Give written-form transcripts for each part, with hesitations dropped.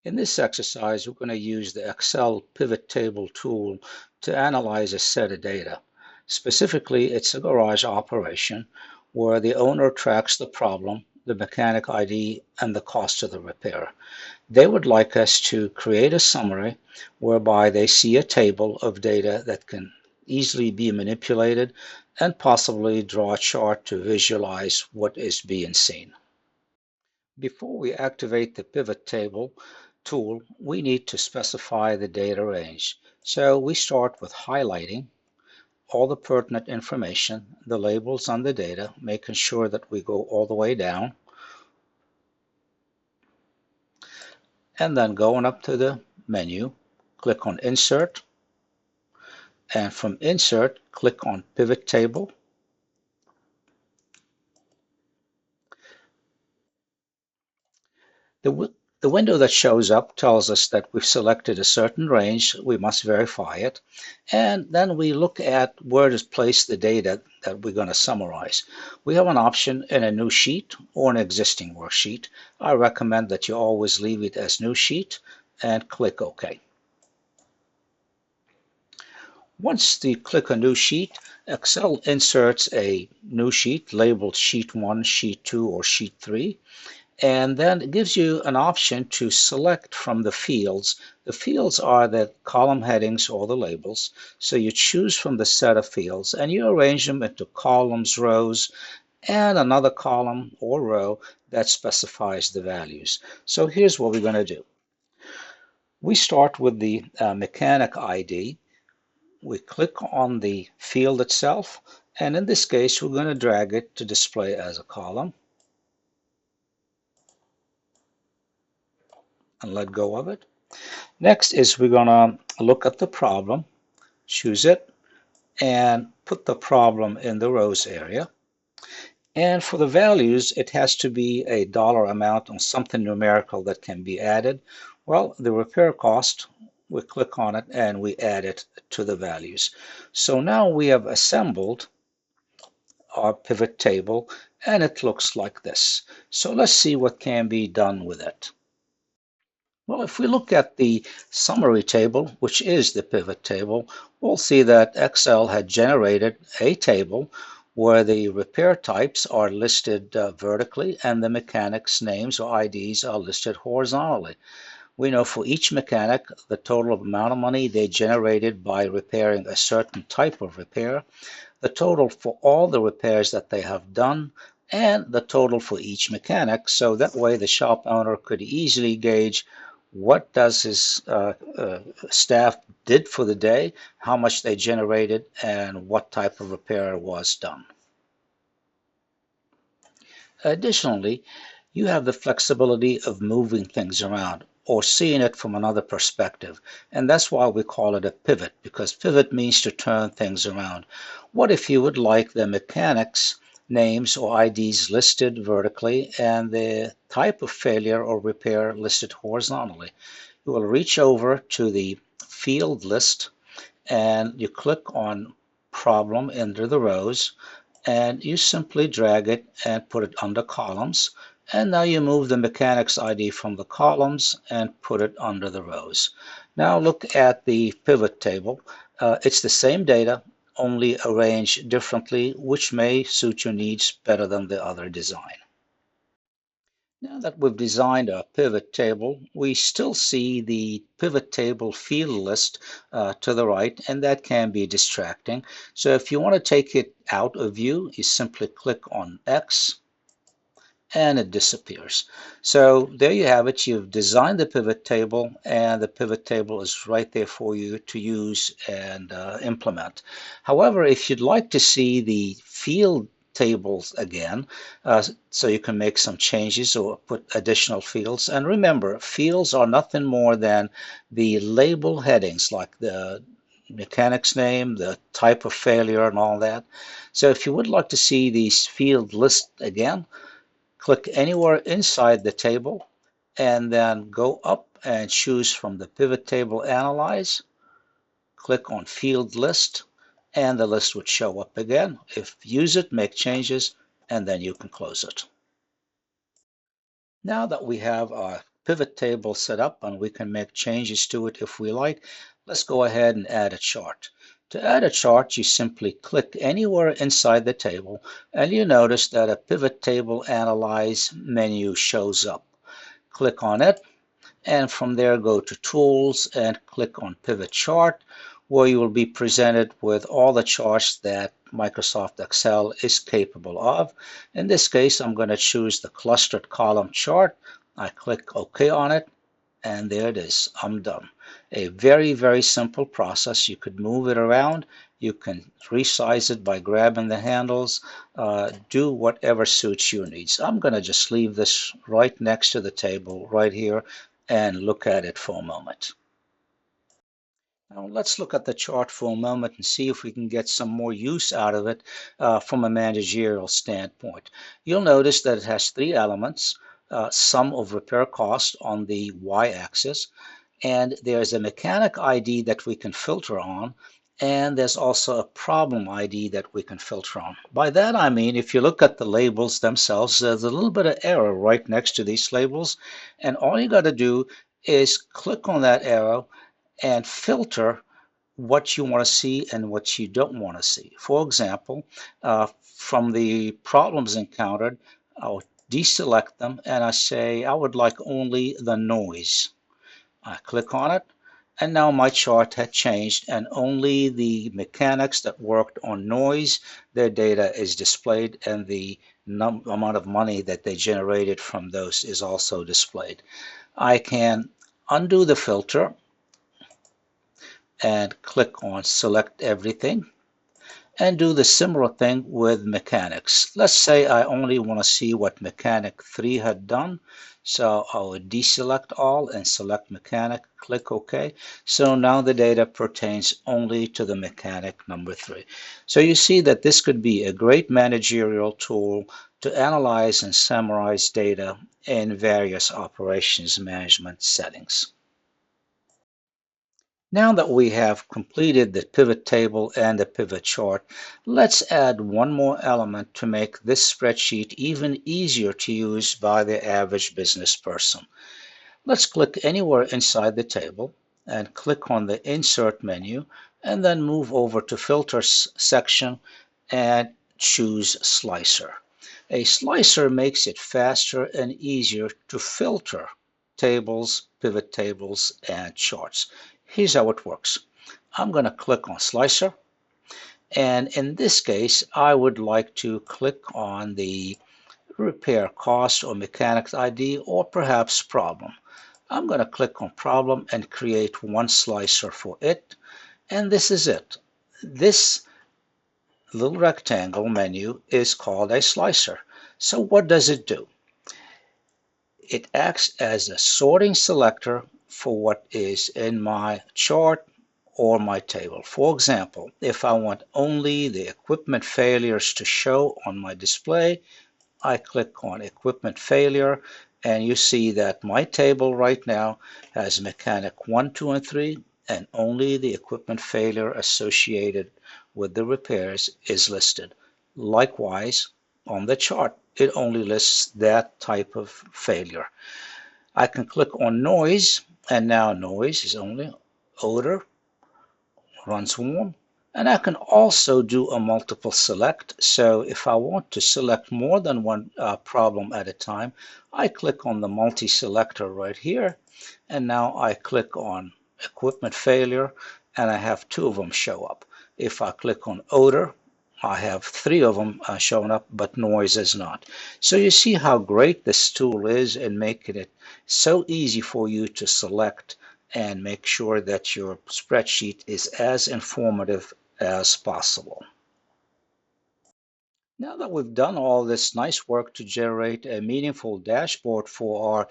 In this exercise, we're going to use the Excel PivotTable tool to analyze a set of data. Specifically, it's a garage operation where the owner tracks the problem, the mechanic ID, and the cost of the repair. They would like us to create a summary whereby they see a table of data that can easily be manipulated and possibly draw a chart to visualize what is being seen. Before we activate the pivot table tool, we need to specify the data range. So we start with highlighting all the pertinent information, the labels on the data, making sure that we go all the way down, and then going up to the menu, click on Insert, and from Insert, click on Pivot Table. The window that shows up tells us that we've selected a certain range. We must verify it. And then we look at where to place the data that we're going to summarize. We have an option in a new sheet or an existing worksheet. I recommend that you always leave it as new sheet and click OK. Once you click a new sheet, Excel inserts a new sheet labeled Sheet 1, Sheet 2, or Sheet 3. And then it gives you an option to select from the fields. The fields are the column headings or the labels. So you choose from the set of fields and you arrange them into columns, rows, and another column or row that specifies the values. So here's what we're going to do. We start with the mechanic ID. We click on the field itself, and in this case, we're going to drag it to display as a column and let go of it. Next is we're going to look at the problem, choose it, and put the problem in the rows area. And for the values, it has to be a dollar amount on something numerical that can be added. Well, the repair cost, we click on it and we add it to the values. So now we have assembled our pivot table and it looks like this. So let's see what can be done with it. Well, if we look at the summary table, which is the pivot table, we'll see that Excel had generated a table where the repair types are listed vertically and the mechanics' names or IDs are listed horizontally. We know for each mechanic the total amount of money they generated by repairing a certain type of repair, the total for all the repairs that they have done, and the total for each mechanic. So that way the shop owner could easily gauge what does his staff did for the day, how much they generated, and what type of repair was done. Additionally, you have the flexibility of moving things around or seeing it from another perspective. And that's why we call it a pivot, because pivot means to turn things around. What if you would like the mechanics names or IDs listed vertically and the type of failure or repair listed horizontally? You will reach over to the field list and you click on problem under the rows and you simply drag it and put it under columns. And now you move the mechanics ID from the columns and put it under the rows. Now look at the pivot table. It's the same data, only arranged differently, which may suit your needs better than the other design. Now that we've designed a pivot table, we still see the pivot table field list to the right, and that can be distracting. So if you want to take it out of view, you simply click on X and it disappears. So there you have it. You've designed the pivot table and the pivot table is right there for you to use and implement. However, if you'd like to see the field tables again, so you can make some changes or put additional fields. And remember, fields are nothing more than the label headings like the mechanic's name, the type of failure, and all that. So if you would like to see these field lists again, click anywhere inside the table and then go up and choose from the pivot table Analyze. Click on Field List and the list would show up again. If use it, make changes, and then you can close it. Now that we have our pivot table set up and we can make changes to it if we like. Let's go ahead and add a chart. To add a chart, you simply click anywhere inside the table and you notice that a pivot table analyze menu shows up. Click on it, and from there go to Tools and click on Pivot Chart, where you will be presented with all the charts that Microsoft Excel is capable of. In this case, I'm going to choose the clustered column chart. I click OK on it, and there it is. I'm done. A very, very simple process. You could move it around. You can resize it by grabbing the handles. Do whatever suits your needs. I'm going to just leave this right next to the table right here and look at it for a moment. Now let's look at the chart for a moment and see if we can get some more use out of it from a managerial standpoint. You'll notice that it has three elements: sum of repair cost on the y-axis, and there's a mechanic ID that we can filter on, and there's also a problem ID that we can filter on. By that I mean, if you look at the labels themselves, there's a little bit of error right next to these labels, and all you got to do is click on that arrow and filter what you want to see and what you don't want to see. For example, from the problems encountered, I'll deselect them and I say I would like only the noise. I click on it, and now my chart had changed, and only the mechanics that worked on noise, their data is displayed, and the amount of money that they generated from those is also displayed. I can undo the filter and click on Select Everything, and do the similar thing with mechanics. Let's say I only want to see what mechanic 3 had done. So I would deselect all and select mechanic, click OK. So now the data pertains only to the mechanic number 3. So you see that this could be a great managerial tool to analyze and summarize data in various operations management settings. Now that we have completed the pivot table and the pivot chart, let's add one more element to make this spreadsheet even easier to use by the average business person. Let's click anywhere inside the table and click on the Insert menu, and then move over to Filters section and choose Slicer. A slicer makes it faster and easier to filter tables, pivot tables, and charts. Here's how it works. I'm going to click on Slicer, and in this case, I would like to click on the repair cost or mechanics ID, or perhaps problem. I'm going to click on problem and create one slicer for it, and this is it. This little rectangle menu is called a slicer. So what does it do? It acts as a sorting selector for what is in my chart or my table. For example, if I want only the equipment failures to show on my display, I click on equipment failure, and you see that my table right now has mechanic 1, 2, and 3, and only the equipment failure associated with the repairs is listed. Likewise, on the chart, it only lists that type of failure. I can click on noise, and now noise is only odor, runs warm, and I can also do a multiple select. So if I want to select more than one problem at a time, I click on the multi-selector right here, and now I click on equipment failure, and I have 2 of them show up. If I click on odor, I have 3 of them showing up, but noise is not. So you see how great this tool is in making it so easy for you to select and make sure that your spreadsheet is as informative as possible. Now that we've done all this nice work to generate a meaningful dashboard for our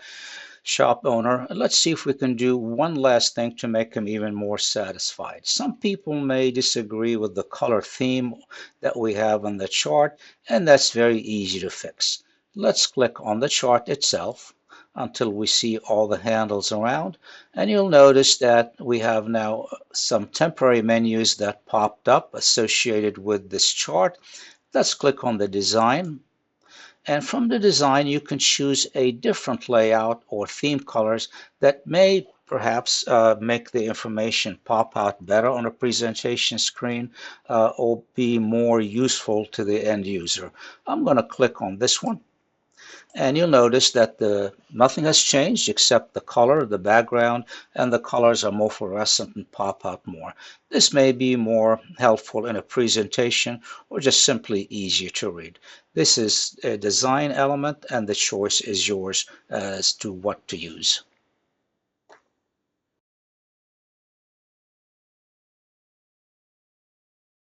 shop owner, let's see if we can do one last thing to make him even more satisfied. Some people may disagree with the color theme that we have on the chart, and that's very easy to fix. Let's click on the chart itself until we see all the handles around, and you'll notice that we have now some temporary menus that popped up associated with this chart. Let's click on the design, And from the design, you can choose a different layout or theme colors that may perhaps make the information pop out better on a presentation screen or be more useful to the end user. I'm going to click on this one. And you'll notice that nothing has changed except the color, the background, and the colors are more fluorescent and pop out more. This may be more helpful in a presentation or just simply easier to read. This is a design element and the choice is yours as to what to use.